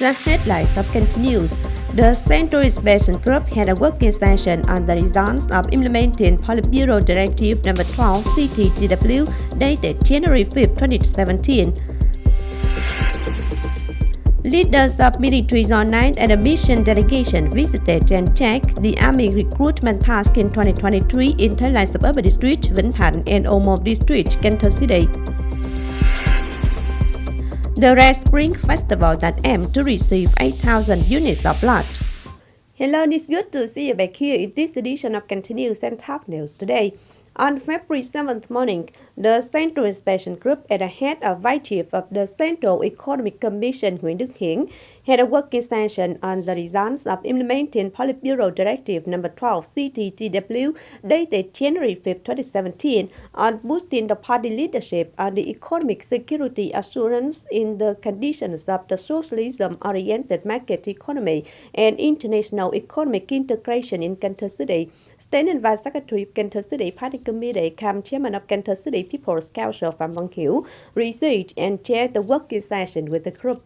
The headlines of continues. The Central Inspection Group had a working session on the results of implementing Politburo Directive No. 12 CTTW dated January 5, 2017. Leaders of military zone 9 and a mission delegation visited and checked the Army recruitment task in 2023 in Thới Lai suburban district, Vĩnh, Thạnh, and Omov district, Cần Thơ City. The Red Spring Festival that aimed to receive 8,000 units of blood. Hello, it's good to see you back here in this edition of Continuous and Top News today. On February 7th morning, the Central Inspection Group at the head of Vice Chief of the Central Economic Commission, Nguyễn had a working session on the results of implementing Politburo Directive No. 12 CTTW dated January 5, 2017 on boosting the party leadership on the economic security assurance in the conditions of the socialism-oriented market economy and international economic integration in Cần Thơ City. Standing Vice Secretary of Cần Thơ City Party Committee, Chairman of Cần Thơ City People's Council Phạm Văn Hiểu, received and chaired the working session with the group.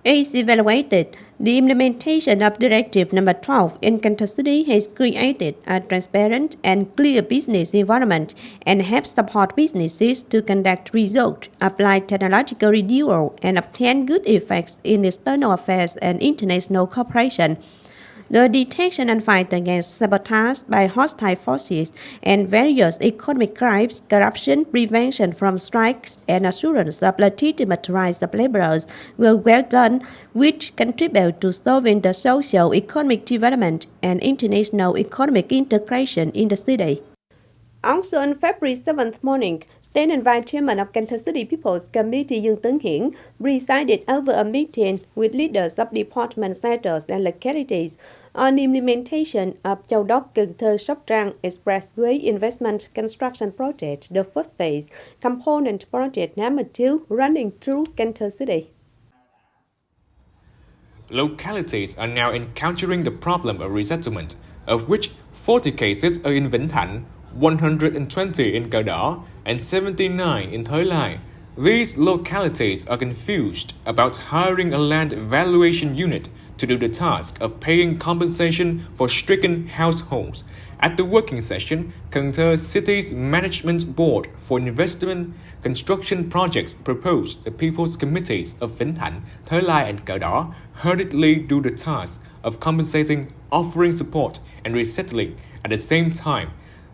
As evaluated, the implementation of Directive No. 12 in Cần Thơ City has created a transparent and clear business environment and helps support businesses to conduct research, apply technological renewal, and obtain good effects in external affairs and international cooperation. The detection and fight against sabotage by hostile forces and various economic crimes, corruption, prevention from strikes, and assurance of legitimate rights of laborers were well done, which contribute to solving the socio-economic development and international economic integration in the city. Also on February 7th morning, Standing Vice Chairman of Cần Thơ City People's Committee Dương Tấn Hiển presided over a meeting with leaders of department sectors and localities on the implementation of Châu Đốc Cần Thơ Sóc Trăng Expressway Investment Construction Project, the first phase, component project number 2 running through Cần Thơ City. Localities are now encountering the problem of resettlement, of which 40 cases are in Vĩnh Thạnh, 120 in Cờ Đỏ, and 79 in Thới Lai. These localities are confused about hiring a land valuation unit to do the task of paying compensation for stricken households. At the working session, Cần Thơ City's Management Board for Investment Construction Projects proposed the People's Committees of Vĩnh Thạnh, Thới Lai, and Cờ Đỏ hurriedly do the task of compensating, offering support, and resettling at the same time.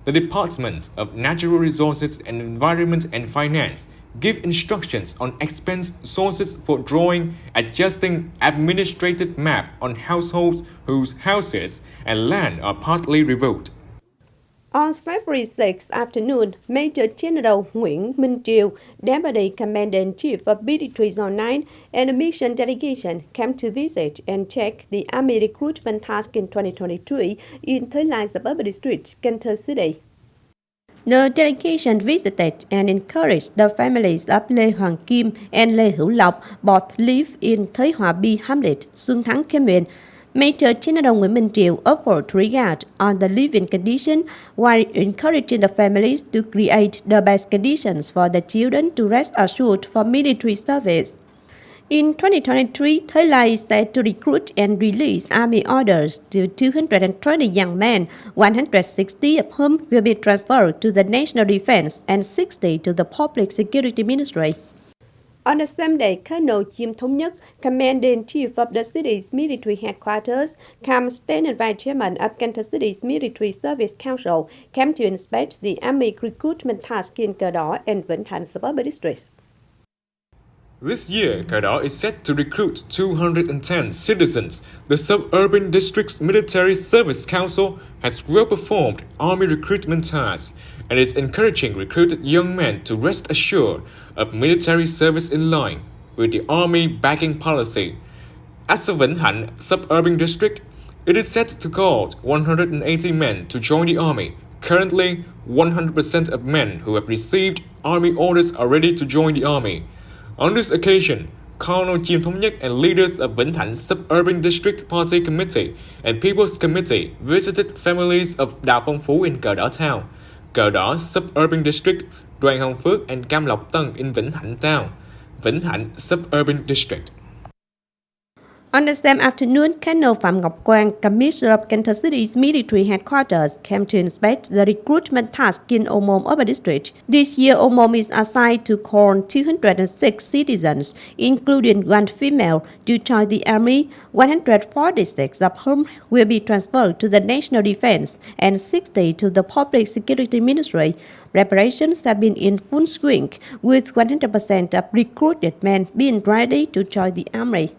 The Departments of Natural Resources and Environment and Finance give instructions on expense sources for drawing, adjusting administrative map on households whose houses and land are partly revoked. On February 6th afternoon, Major General Nguyễn, Deputy Commander-in-Chief of Military Zone 9 and a mission delegation came to visit and check the Army recruitment task in 2023 in Thới Lai suburban district, Cần Thơ City. The delegation visited and encouraged the families of Lê Hoàng Kim and Lê Hữu Lộc, both live in Thới Hòa B hamlet, Xuân Thắng Khmer. Major General Nguyễn offered regard on the living condition while encouraging the families to create the best conditions for the children to rest assured for military service. In 2023, Thới Lai is set to recruit and release Army orders to 220 young men, 160 of whom will be transferred to the National Defense and 60 to the Public Security Ministry. On the same day, Colonel Thông Nhất, Commander-in-Chief of the city's military headquarters, came Standing Vice Chairman of Cần Thơ City's Military Service Council, came to inspect the Army recruitment task in Cờ Đỏ and Vĩnh Thạnh suburban districts. This year, Cờ Đỏ is set to recruit 210 citizens. The Suburban District's Military Service Council has well-performed Army recruitment tasks and is encouraging recruited young men to rest assured of military service in line with the Army backing policy. As a Vĩnh Thạnh Suburban District, it is set to call 180 men to join the Army. Currently, 100% of men who have received Army orders are ready to join the Army. On this occasion, Colonel Thống Nhất and leaders of Vĩnh Thạnh Suburban District Party Committee and People's Committee visited families of Đào Phong Phú in Cờ Đỏ Town, Cờ Đỏ Suburban District, Đoàn Hồng Phước and Cam Lộc Tân in Vĩnh Thạnh Town, Vĩnh Thạnh Suburban District. On the same afternoon, Colonel Phạm Ngọc Quang, Commissioner of Cần Thơ City's military headquarters, came to inspect the recruitment task in Ô Môn Urban District. This year, Ô Môn is assigned to call 206 citizens, including one female, to join the army, 146 of whom will be transferred to the National Defense and 60 to the Public Security Ministry. Preparations have been in full swing, with 100% of recruited men being ready to join the army.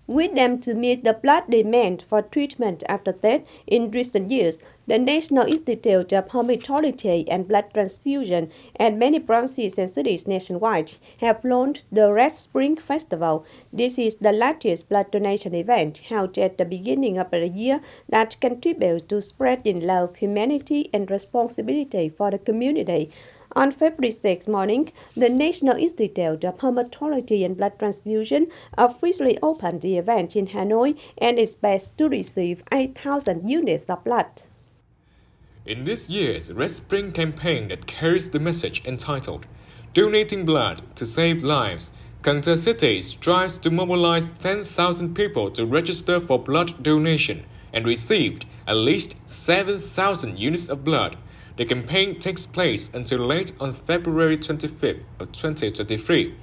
With them to meet the blood demand for treatment after death in recent years, the National Institute of Hematology and Blood Transfusion and many branches and cities nationwide have launched the Red Spring Festival. This is the largest blood donation event held at the beginning of the year that contributes to spreading love, humanity, and responsibility for the community. On February 6 morning, the National Institute of Hematology and Blood Transfusion officially opened the event in Hanoi and expects to receive 8,000 units of blood. In this year's Red Spring campaign that carries the message entitled Donating Blood to Save Lives, Cần Thơ City strives to mobilize 10,000 people to register for blood donation and received at least 7,000 units of blood. The campaign takes place until late on February 25th of 2023.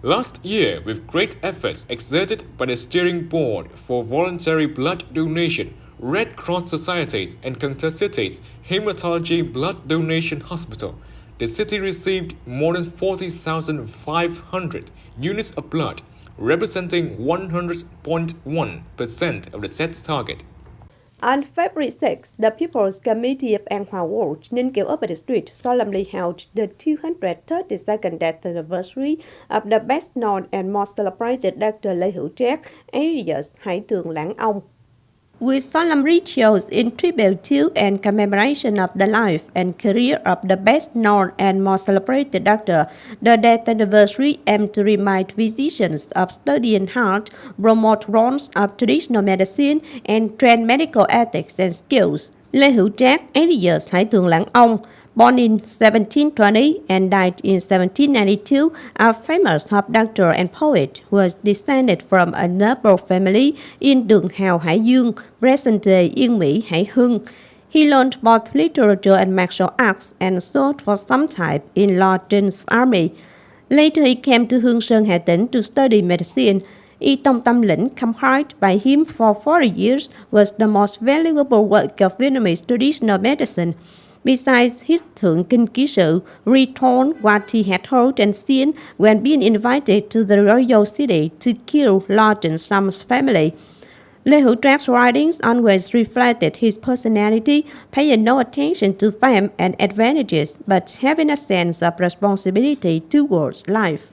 Last year, with great efforts exerted by the Steering Board for Voluntary Blood Donation, Red Cross Societies and Cần Thơ City's Hematology Blood Donation Hospital, the city received more than 40,500 units of blood, representing 100.1% of the set target. On February 6, the People's Committee of An Hòa Ward, Ninh Kiều Urban District, solemnly held the 232nd death anniversary of the best known and most celebrated Dr. Lê Hữu Trác, alias Hải Tường Lãng Ông. With solemn rituals in tribute to and commemoration of the life and career of the best known and most celebrated doctor, the death anniversary aims to remind physicians of studying hard, promote roles of traditional medicine, and train medical ethics and skills. Lê Hữu Trác, alias Hải Tường Lãng Ông, born in 1720 and died in 1792, a famous harp doctor and poet, was descended from a noble family in Đường Hào, Hải Dương, present-day Yên Mỹ, Hải Hưng. He learned both literature and martial arts and served for some time in Lord John's army. Later he came to Hương Sơn, Hà Tĩnh to study medicine. Y Tông Tâm Lĩnh, compiled by him for 40 years, was the most valuable work of Vietnamese traditional medicine. Besides his Thượng Kinh Ký Sự, retold what he had heard and seen when being invited to the royal city to kill Lord John's family. Lê Hữu Trác writings always reflected his personality, paying no attention to fame and advantages, but having a sense of responsibility towards life.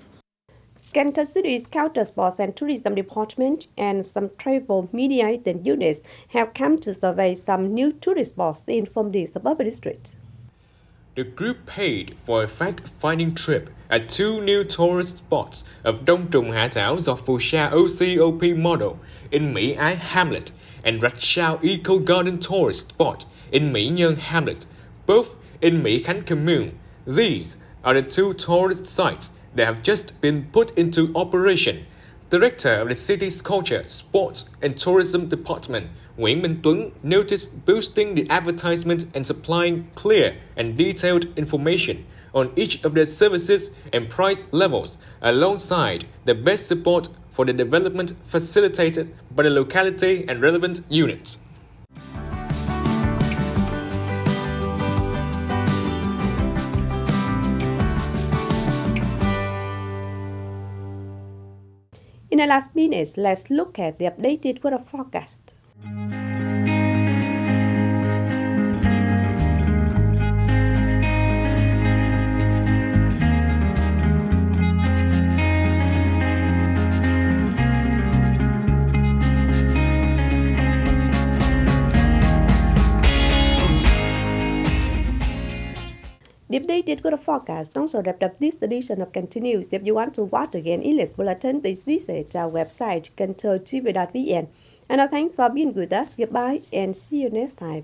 Cần Thơ City's Counter Sports and Tourism Department and some travel mediated units have come to survey some new tourist spots in Phong Điền suburban district. The group paid for a fact-finding trip at two new tourist spots of Đông Trùng Hạ Thảo do Phù Sa OCOP model in Mỹ Ái Hamlet and Rạch Sao Eco Garden Tourist Spot in Mỹ Nhân Hamlet, both in Mỹ Khánh Commune. These are the two tourist sites that have just been put into operation. Director of the city's Culture, Sports and Tourism Department, Nguyễn Minh Tuấn, noticed boosting the advertisement and supplying clear and detailed information on each of their services and price levels, alongside the best support for the development facilitated by the locality and relevant units. In the last minutes, let's look at the updated weather forecast. The updated weather forecast also wrapped up this edition of Kênh News. If you want to watch again English bulletin, please visit our website kênh.tv.vn. And thanks for being with us. Goodbye and see you next time.